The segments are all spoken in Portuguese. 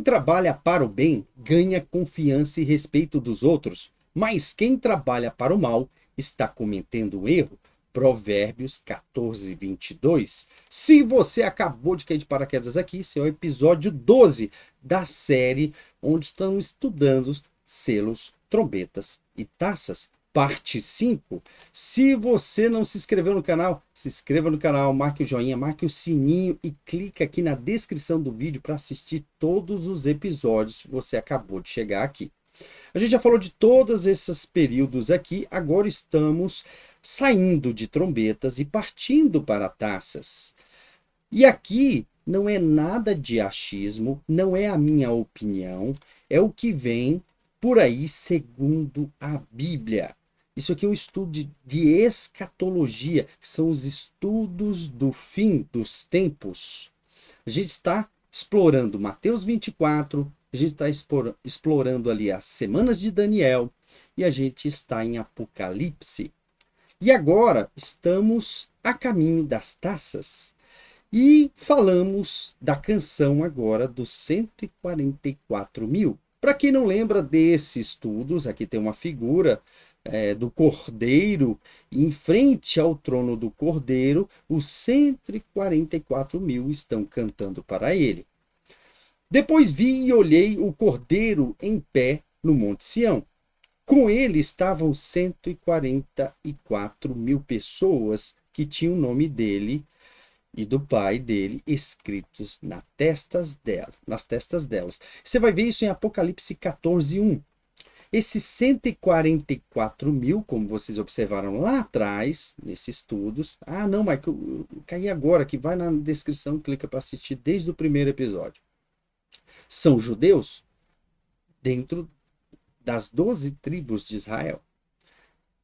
trabalha para o bem ganha confiança e respeito dos outros, mas quem trabalha para o mal está cometendo um erro. Provérbios 14, 22. Se você acabou de cair de paraquedas aqui, esse é o episódio 12 da série onde estão estudando selos, trombetas e taças. Parte 5. Se você não se inscreveu no canal, se inscreva no canal, marque o joinha, marque o sininho e clique aqui na descrição do vídeo para assistir todos os episódios que você acabou de chegar aqui. A gente já falou de todos esses períodos aqui, agora estamos saindo de trombetas e partindo para taças. E aqui não é nada de achismo, não é a minha opinião, é o que vem por aí segundo a Bíblia. Isso aqui é um estudo de escatologia, que são os estudos do fim dos tempos. A gente está explorando Mateus 24, a gente está explorando ali as semanas de Daniel e a gente está em Apocalipse. E agora estamos a caminho das taças. E falamos da canção agora dos 144 mil. Para quem não lembra desses estudos, aqui tem uma figura do Cordeiro, e em frente ao trono do Cordeiro, os 144 mil estão cantando para ele. Depois vi e olhei o Cordeiro em pé no Monte Sião. Com ele estavam 144 mil pessoas que tinham o nome dele e do pai dele escritos nas testas delas. Você vai ver isso em Apocalipse 14, 1. Esses 144 mil, como vocês observaram lá atrás, nesses estudos. Ah, não, Michael, eu caí agora, que vai na descrição, clica para assistir desde o primeiro episódio. São judeus dentro das 12 tribos de Israel.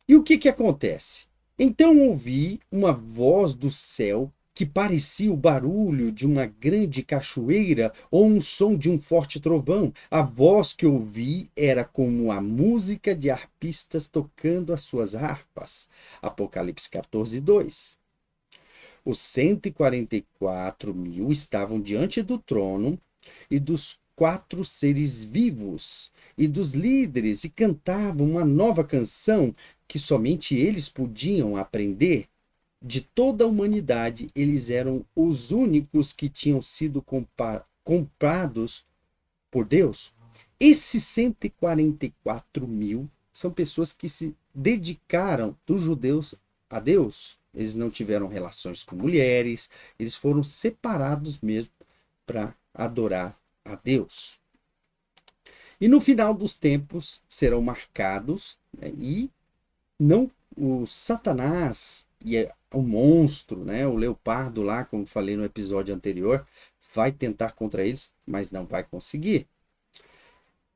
E o que acontece? Então ouvi uma voz do céu que parecia o barulho de uma grande cachoeira ou um som de um forte trovão. A voz que ouvi era como a música de harpistas tocando as suas harpas. Apocalipse 14, 2. Os 144 mil estavam diante do trono e dos 4 seres vivos e dos líderes e cantavam uma nova canção que somente eles podiam aprender. De toda a humanidade, eles eram os únicos que tinham sido comprados por Deus. Esses 144 mil são pessoas que se dedicaram dos judeus a Deus. Eles não tiveram relações com mulheres, eles foram separados mesmo para adorar a Deus. E no final dos tempos serão marcados, né, e não o Satanás e o monstro, né, o leopardo lá, como falei no episódio anterior, vai tentar contra eles, mas não vai conseguir.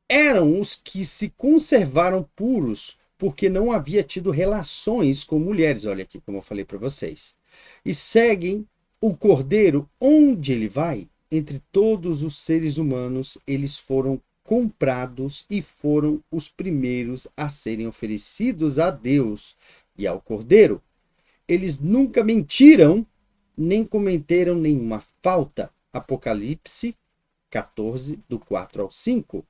Eram os que se conservaram puros porque não havia tido relações com mulheres, olha aqui como eu falei para vocês, e seguem o Cordeiro onde ele vai. Entre todos os seres humanos, eles foram comprados e foram os primeiros a serem oferecidos a Deus e ao Cordeiro. Eles nunca mentiram, nem cometeram nenhuma falta. Apocalipse 14, do 4 ao 5.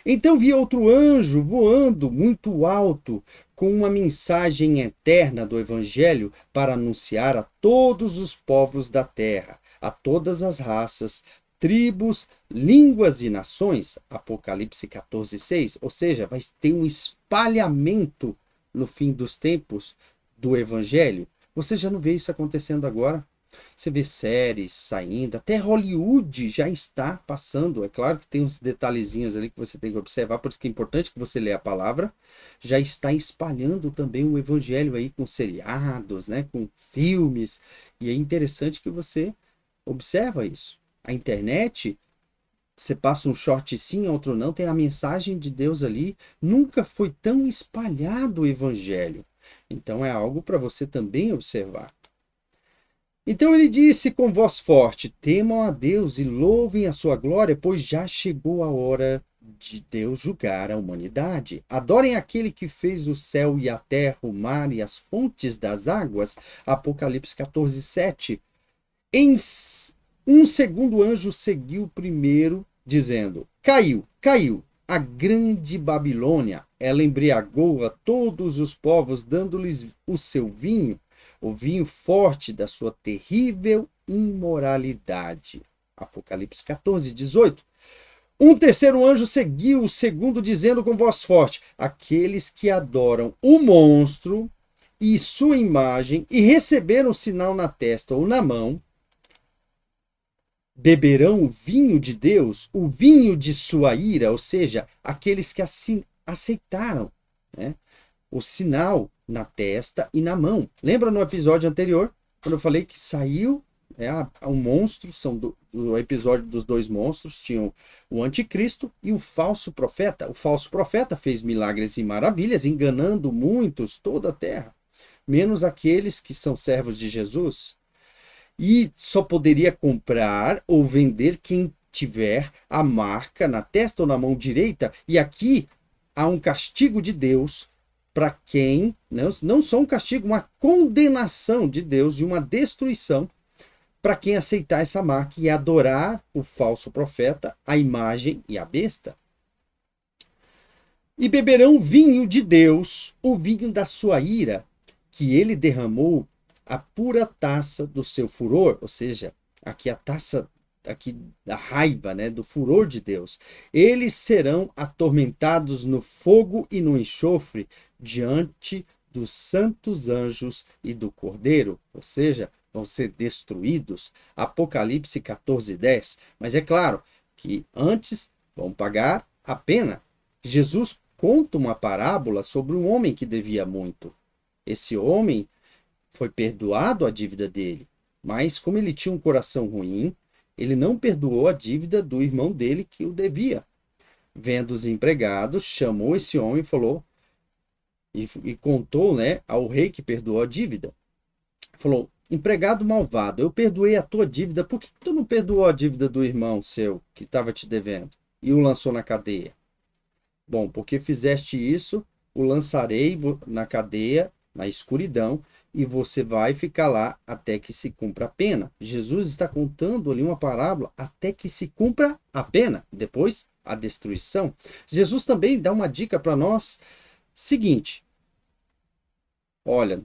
Então vi outro anjo voando muito alto, com uma mensagem eterna do Evangelho para anunciar a todos os povos da terra, a todas as raças, tribos, línguas e nações. Apocalipse 14, 6. Ou seja, vai ter um espalhamento no fim dos tempos do Evangelho. Você já não vê isso acontecendo agora? Você vê séries saindo, até Hollywood já está passando. É claro que tem uns detalhezinhos ali que você tem que observar, por isso que é importante que você lê a palavra. Já está espalhando também o evangelho aí com seriados, né, com filmes. E é interessante que você observa isso. A internet, você passa um short sim, outro não, tem a mensagem de Deus ali. Nunca foi tão espalhado o evangelho. Então é algo para você também observar. Então ele disse com voz forte: temam a Deus e louvem a sua glória, pois já chegou a hora de Deus julgar a humanidade. Adorem aquele que fez o céu e a terra, o mar e as fontes das águas. Apocalipse 14, 7. Um segundo anjo seguiu o primeiro dizendo: caiu, caiu, a grande Babilônia. Ela embriagou a todos os povos, dando-lhes o seu vinho, o vinho forte da sua terrível imoralidade. Apocalipse 14, 18. Um terceiro anjo seguiu o segundo, dizendo com voz forte: aqueles que adoram o monstro e sua imagem e receberam o sinal na testa ou na mão, beberão o vinho de Deus, o vinho de sua ira, ou seja, aqueles que assim aceitaram, né, o sinal na testa e na mão. Lembra no episódio anterior, quando eu falei que saiu um monstro, o episódio dos dois monstros, tinham o anticristo e o falso profeta. O falso profeta fez milagres e maravilhas, enganando muitos, toda a terra, menos aqueles que são servos de Jesus. E só poderia comprar ou vender quem tiver a marca na testa ou na mão direita. E aqui há um castigo de Deus para quem, não só um castigo, uma condenação de Deus e uma destruição para quem aceitar essa marca e adorar o falso profeta, a imagem e a besta. E beberão o vinho de Deus, o vinho da sua ira, que ele derramou, a pura taça do seu furor, ou seja, aqui a taça aqui da raiva, né, do furor de Deus. Eles serão atormentados no fogo e no enxofre diante dos santos anjos e do Cordeiro, ou seja, vão ser destruídos. Apocalipse 14, 10. Mas é claro que antes vão pagar a pena. Jesus conta uma parábola sobre um homem que devia muito. Esse homem foi perdoado a dívida dele, mas como ele tinha um coração ruim, ele não perdoou a dívida do irmão dele que o devia. Vendo os empregados, chamou esse homem e falou, e contou, né, ao rei que perdoou a dívida. Falou: empregado malvado, eu perdoei a tua dívida, por que tu não perdoou a dívida do irmão seu que estava te devendo e o lançou na cadeia? Bom, porque fizeste isso, o lançarei na cadeia, na escuridão, e você vai ficar lá até que se cumpra a pena. Jesus está contando ali uma parábola até que se cumpra a pena, depois a destruição. Jesus também dá uma dica para nós, seguinte: olha,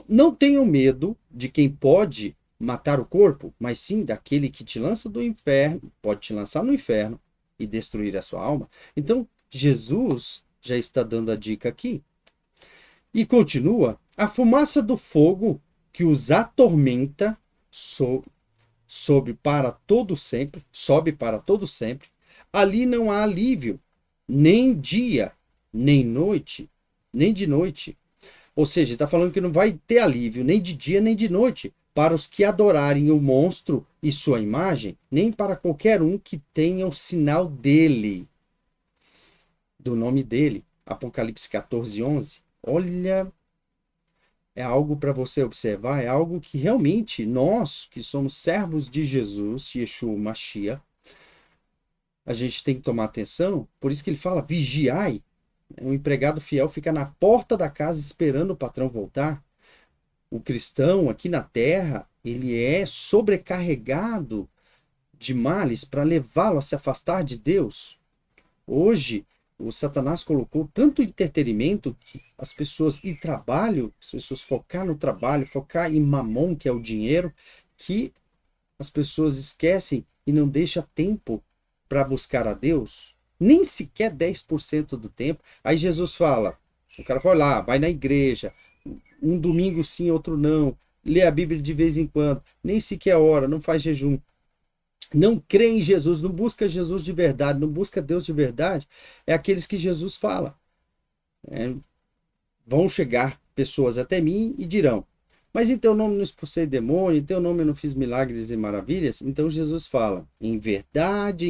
não tenham medo de quem pode matar o corpo, mas sim daquele que te lança do inferno, pode te lançar no inferno e destruir a sua alma. Então, Jesus já está dando a dica aqui. E continua: a fumaça do fogo que os atormenta sobe para todo sempre, ali não há alívio, nem dia, nem noite, nem de noite. Ou seja, está falando que não vai ter alívio nem de dia nem de noite para os que adorarem o monstro e sua imagem, nem para qualquer um que tenha o sinal dele, do nome dele. Apocalipse 14, 11. Olha, é algo para você observar, é algo que realmente nós, que somos servos de Jesus, Yeshua Mashiach, a gente tem que tomar atenção. Por isso que ele fala: vigiai. Um empregado fiel fica na porta da casa esperando o patrão voltar. O cristão aqui na terra, ele é sobrecarregado de males para levá-lo a se afastar de Deus. Hoje, o Satanás colocou tanto entretenimento que as pessoas e trabalho, as pessoas focar no trabalho, focar em mamon, que é o dinheiro, que as pessoas esquecem e não deixam tempo para buscar a Deus. Nem sequer 10% do tempo. Aí Jesus fala, o cara vai lá, vai na igreja, um domingo sim, outro não, lê a Bíblia de vez em quando, nem sequer ora, não faz jejum, não crê em Jesus, não busca Jesus de verdade, não busca Deus de verdade, é aqueles que Jesus fala. Vão chegar pessoas até mim e dirão: mas em teu nome não expulsei demônio, em teu nome eu não fiz milagres e maravilhas. Então Jesus fala: em verdade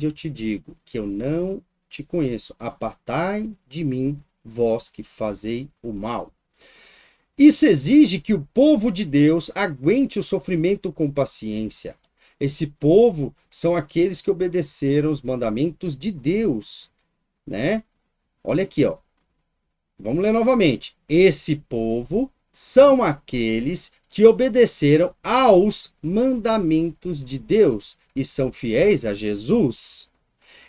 eu te digo que eu não te conheço. Apartai de mim, vós que fazei o mal. Isso exige que o povo de Deus aguente o sofrimento com paciência. Esse povo são aqueles que obedeceram os mandamentos de Deus, né? Olha aqui, ó. Vamos ler novamente. Esse povo são aqueles que obedeceram aos mandamentos de Deus e são fiéis a Jesus.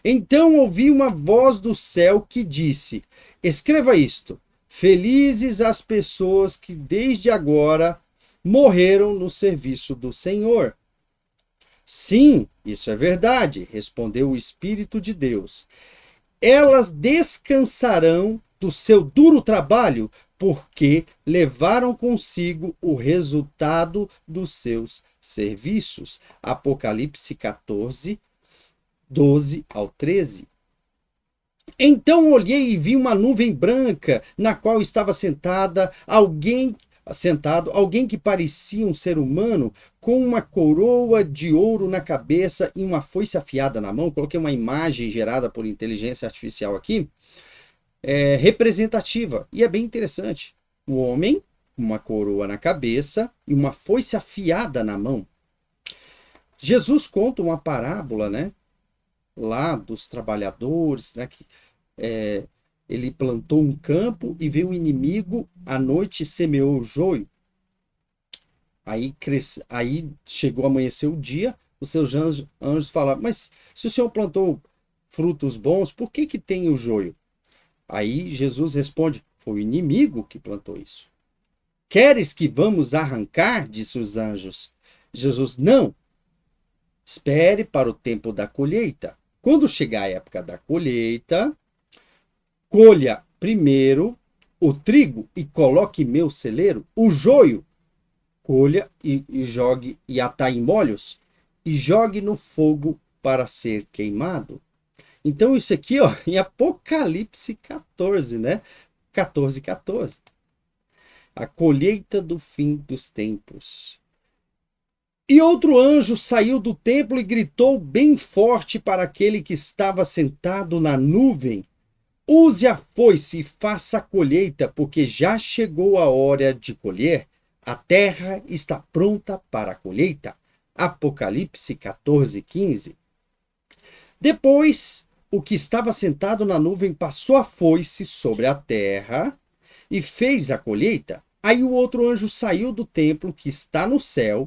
Então ouvi uma voz do céu que disse: escreva isto: felizes as pessoas que desde agora morreram no serviço do Senhor. Sim, isso é verdade, respondeu o Espírito de Deus. Elas descansarão do seu duro trabalho, porque levaram consigo o resultado dos seus serviços. Apocalipse 14, 12 ao 13. Então olhei e vi uma nuvem branca, na qual estava sentado alguém que parecia um ser humano, com uma coroa de ouro na cabeça e uma foice afiada na mão. Coloquei uma imagem gerada por inteligência artificial aqui, representativa, e é bem interessante. O homem, uma coroa na cabeça e uma foice afiada na mão. Jesus conta uma parábola, né? Lá dos trabalhadores, né? Que ele plantou um campo e veio um inimigo à noite e semeou o joio. Aí chegou a amanhecer o dia, os seus anjos falaram: mas se o Senhor plantou frutos bons, por que tem o joio? Aí Jesus responde: foi o inimigo que plantou isso. Queres que vamos arrancar? Disse os anjos. Jesus: não. Espere para o tempo da colheita. Quando chegar a época da colheita, colha primeiro o trigo e coloque meu celeiro, o joio, colha e jogue e ataie em molhos e jogue no fogo para ser queimado. Então isso aqui, ó, em Apocalipse 14, né? 14:14. A colheita do fim dos tempos. E outro anjo saiu do templo e gritou bem forte para aquele que estava sentado na nuvem: use a foice e faça a colheita, porque já chegou a hora de colher. A terra está pronta para a colheita. Apocalipse 14:15. Depois, o que estava sentado na nuvem passou a foice sobre a terra e fez a colheita. Aí o outro anjo saiu do templo que está no céu,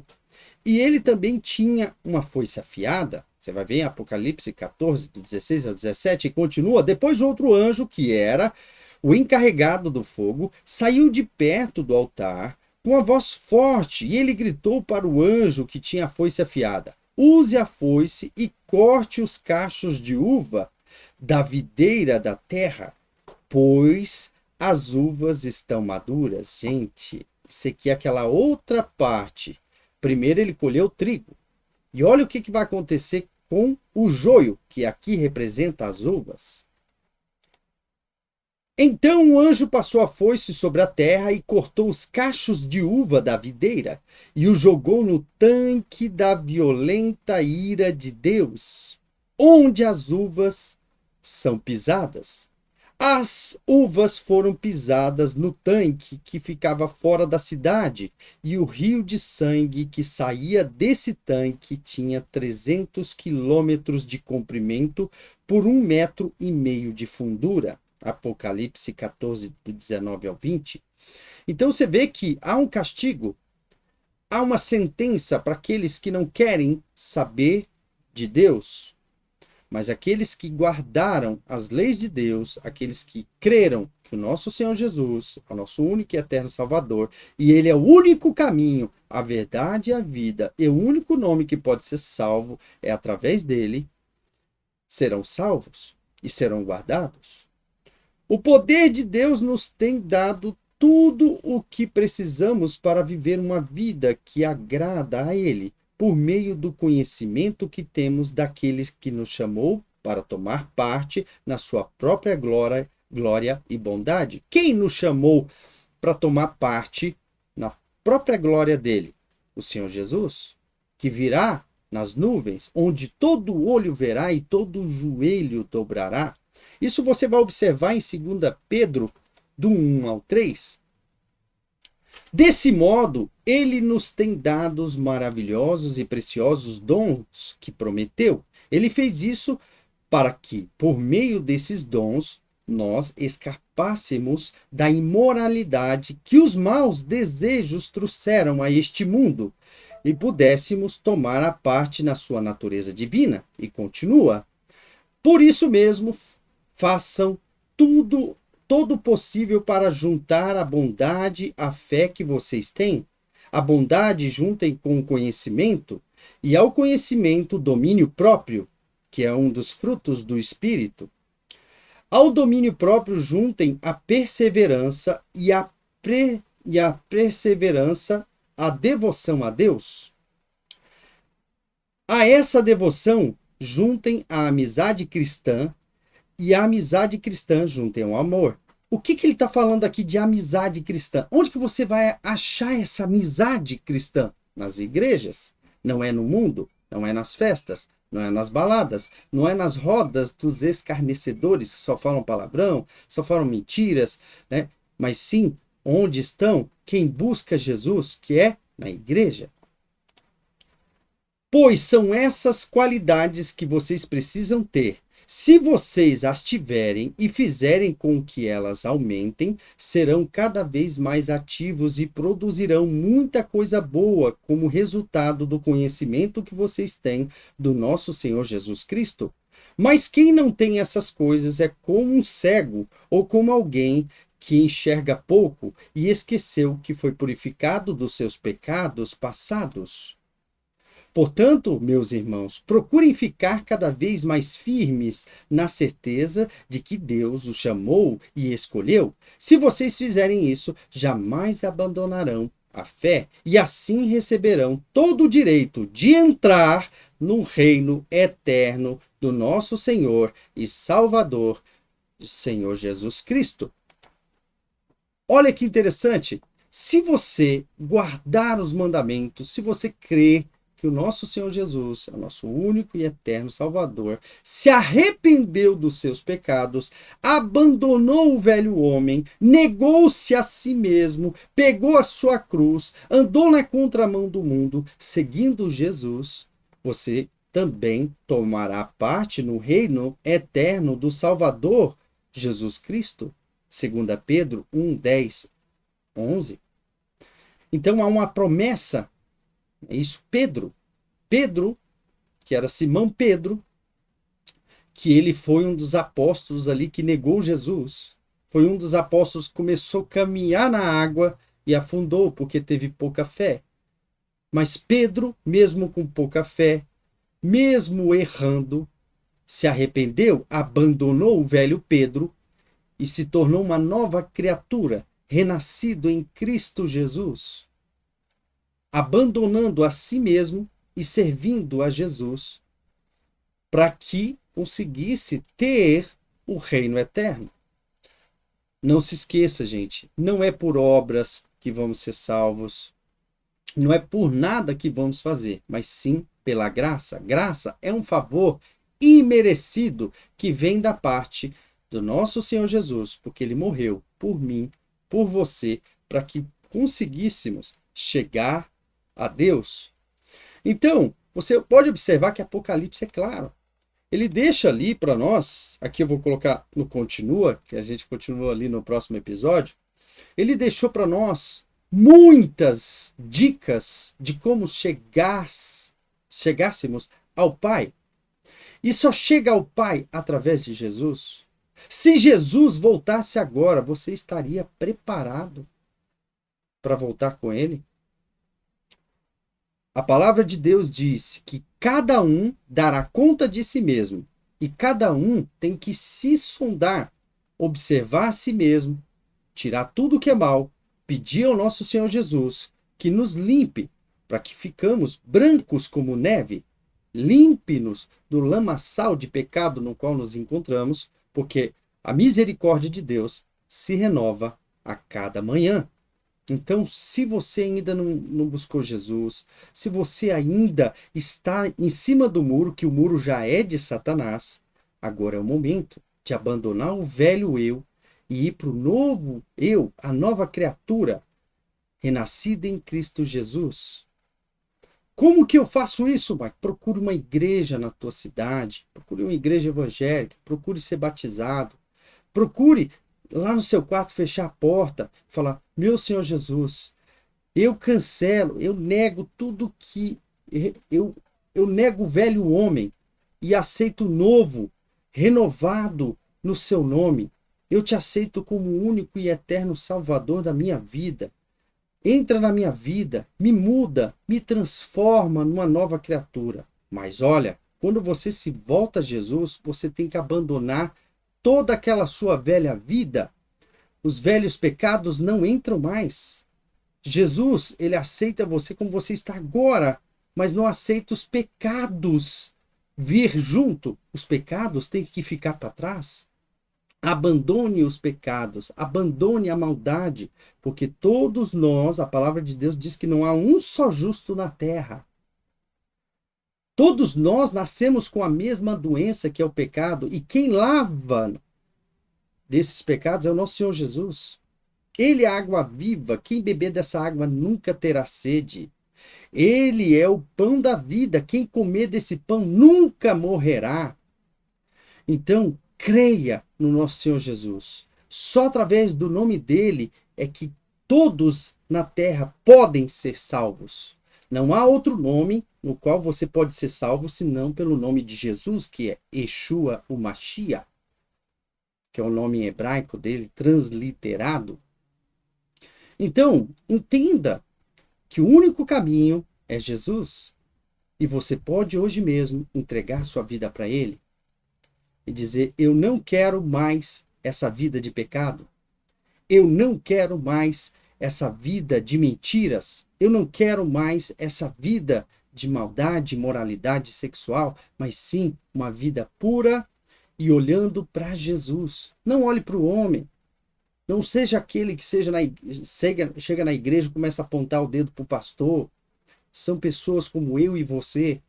e ele também tinha uma foice afiada. Você vai ver em Apocalipse 14, do 16 ao 17, e continua. Depois outro anjo, que era o encarregado do fogo, saiu de perto do altar com a voz forte, e ele gritou para o anjo que tinha a foice afiada: use a foice e corte os cachos de uva da videira da terra, pois as uvas estão maduras. Gente, isso aqui é aquela outra parte. Primeiro ele colheu o trigo. E olha o que vai acontecer com o joio, que aqui representa as uvas. Então o anjo passou a foice sobre a terra e cortou os cachos de uva da videira e o jogou no tanque da violenta ira de Deus, onde as uvas são pisadas. As uvas foram pisadas no tanque que ficava fora da cidade, e o rio de sangue que saía desse tanque tinha 300 quilômetros de comprimento por 1,5 metros de fundura. Apocalipse 14, do 19 ao 20. Então você vê que há um castigo, há uma sentença para aqueles que não querem saber de Deus. Mas aqueles que guardaram as leis de Deus, aqueles que creram que o nosso Senhor Jesus é o nosso único e eterno Salvador, e Ele é o único caminho, a verdade e a vida, e o único nome que pode ser salvo é através dele, serão salvos e serão guardados. O poder de Deus nos tem dado tudo o que precisamos para viver uma vida que agrada a Ele, por meio do conhecimento que temos daqueles que nos chamou para tomar parte na sua própria glória e bondade. Quem nos chamou para tomar parte na própria glória dele? O Senhor Jesus, que virá nas nuvens, onde todo olho verá e todo joelho dobrará. Isso você vai observar em 2 Pedro, do 1 ao 3. Desse modo, ele nos tem dado os maravilhosos e preciosos dons que prometeu. Ele fez isso para que, por meio desses dons, nós escapássemos da imoralidade que os maus desejos trouxeram a este mundo e pudéssemos tomar a parte na sua natureza divina. E continua. Por isso mesmo, façam todo o possível para juntar a bondade à fé que vocês têm. A bondade juntem com o conhecimento, e ao conhecimento, domínio próprio, que é um dos frutos do Espírito. Ao domínio próprio, juntem a perseverança e a perseverança, a devoção a Deus. A essa devoção, juntem a amizade cristã, e a amizade cristã juntem o amor. O que ele está falando aqui de amizade cristã? Onde que você vai achar essa amizade cristã? Nas igrejas. Não é no mundo, não é nas festas, não é nas baladas, não é nas rodas dos escarnecedores que só falam palavrão, só falam mentiras, né? Mas sim, onde estão quem busca Jesus, que é na igreja. Pois são essas qualidades que vocês precisam ter. Se vocês as tiverem e fizerem com que elas aumentem, serão cada vez mais ativos e produzirão muita coisa boa como resultado do conhecimento que vocês têm do nosso Senhor Jesus Cristo. Mas quem não tem essas coisas é como um cego ou como alguém que enxerga pouco e esqueceu que foi purificado dos seus pecados passados. Portanto, meus irmãos, procurem ficar cada vez mais firmes na certeza de que Deus os chamou e escolheu. Se vocês fizerem isso, jamais abandonarão a fé e assim receberão todo o direito de entrar no reino eterno do nosso Senhor e Salvador, Senhor Jesus Cristo. Olha que interessante. Se você guardar os mandamentos, se você crer que o nosso Senhor Jesus é o nosso único e eterno Salvador, se arrependeu dos seus pecados, abandonou o velho homem, negou-se a si mesmo, pegou a sua cruz, andou na contramão do mundo, seguindo Jesus, você também tomará parte no reino eterno do Salvador, Jesus Cristo. 2 Pedro 1, 10, 11. Então há uma promessa. É isso, Pedro, que era Simão Pedro, que ele foi um dos apóstolos ali que negou Jesus. Foi um dos apóstolos que começou a caminhar na água e afundou porque teve pouca fé. Mas Pedro, mesmo com pouca fé, mesmo errando, se arrependeu, abandonou o velho Pedro e se tornou uma nova criatura, renascido em Cristo Jesus, abandonando a si mesmo e servindo a Jesus, para que conseguisse ter o reino eterno. Não se esqueça, gente, não é por obras que vamos ser salvos, não é por nada que vamos fazer, mas sim pela graça. Graça é um favor imerecido que vem da parte do nosso Senhor Jesus, porque ele morreu por mim, por você, para que conseguíssemos chegar a Deus. Então, você pode observar que Apocalipse é claro. Ele deixa ali para nós, aqui eu vou colocar no continua, que a gente continua ali no próximo episódio, ele deixou para nós muitas dicas de como chegássemos ao Pai. E só chega ao Pai através de Jesus. Se Jesus voltasse agora, você estaria preparado para voltar com ele? A palavra de Deus diz que cada um dará conta de si mesmo e cada um tem que se sondar, observar a si mesmo, tirar tudo que é mal, pedir ao nosso Senhor Jesus que nos limpe para que ficamos brancos como neve, limpe-nos do lamaçal de pecado no qual nos encontramos, porque a misericórdia de Deus se renova a cada manhã. Então, se você ainda não buscou Jesus, se você ainda está em cima do muro, que o muro já é de Satanás, agora é o momento de abandonar o velho eu e ir para o novo eu, a nova criatura, renascida em Cristo Jesus. Como que eu faço isso, Mike? Procure uma igreja na tua cidade, procure uma igreja evangélica, procure ser batizado, procure lá no seu quarto, fechar a porta, falar: meu Senhor Jesus, eu cancelo, eu nego tudo que eu nego o velho homem e aceito o novo, renovado no seu nome. Eu te aceito como o único e eterno Salvador da minha vida. Entra na minha vida, me muda, me transforma numa nova criatura. Mas olha, quando você se volta a Jesus, você tem que abandonar toda aquela sua velha vida. Os velhos pecados não entram mais. Jesus, ele aceita você como você está agora, mas não aceita os pecados vir junto. Os pecados têm que ficar para trás. Abandone os pecados, abandone a maldade, porque todos nós, a palavra de Deus diz que não há um só justo na terra. Todos nós nascemos com a mesma doença que é o pecado, e quem lava desses pecados é o nosso Senhor Jesus. Ele é a água viva, quem beber dessa água nunca terá sede. Ele é o pão da vida, quem comer desse pão nunca morrerá. Então, creia no nosso Senhor Jesus. Só através do nome dele é que todos na terra podem ser salvos. Não há outro nome no qual você pode ser salvo senão pelo nome de Jesus, que é Yeshua, o Mashiach, que é o nome em hebraico dele, transliterado. Então, entenda que o único caminho é Jesus. E você pode hoje mesmo entregar sua vida para ele e dizer: eu não quero mais essa vida de pecado. Eu não quero mais essa vida de mentiras. Eu não quero mais essa vida de maldade, moralidade sexual, mas sim uma vida pura e olhando para Jesus. Não olhe para o homem. Não seja aquele que chega na igreja e começa a apontar o dedo para o pastor. São pessoas como eu e você.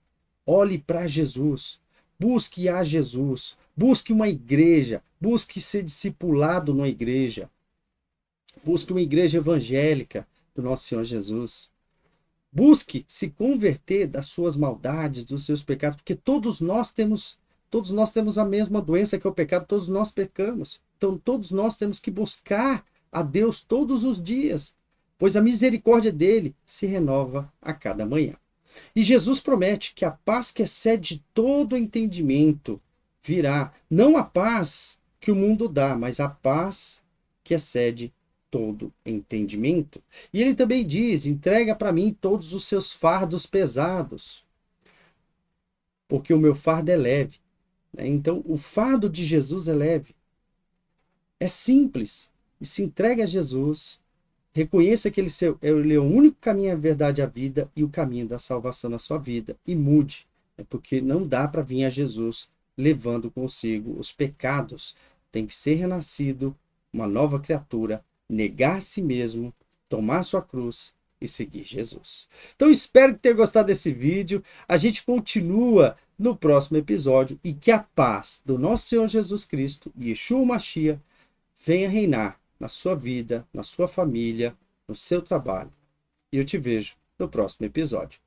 Olhe para Jesus. Busque a Jesus. Busque uma igreja. Busque ser discipulado numa igreja. Busque uma igreja evangélica do nosso Senhor Jesus. Busque se converter das suas maldades, dos seus pecados, porque todos nós temos a mesma doença que é o pecado, todos nós pecamos. Então todos nós temos que buscar a Deus todos os dias, pois a misericórdia dele se renova a cada manhã. E Jesus promete que a paz que excede todo entendimento virá, não a paz que o mundo dá, mas a paz que excede todo entendimento. E ele também diz: entrega para mim todos os seus fardos pesados, porque o meu fardo é leve. Então, o fardo de Jesus é leve. É simples. E se entregue a Jesus. Reconheça que ele é o único caminho, a verdade, a vida e o caminho da salvação na sua vida. E mude. Porque não dá para vir a Jesus levando consigo os pecados. Tem que ser renascido, uma nova criatura, negar a si mesmo, tomar sua cruz e seguir Jesus. Então espero que tenha gostado desse vídeo. A gente continua no próximo episódio e que a paz do nosso Senhor Jesus Cristo, Yeshua Mashiach, venha reinar na sua vida, na sua família, no seu trabalho. E eu te vejo no próximo episódio.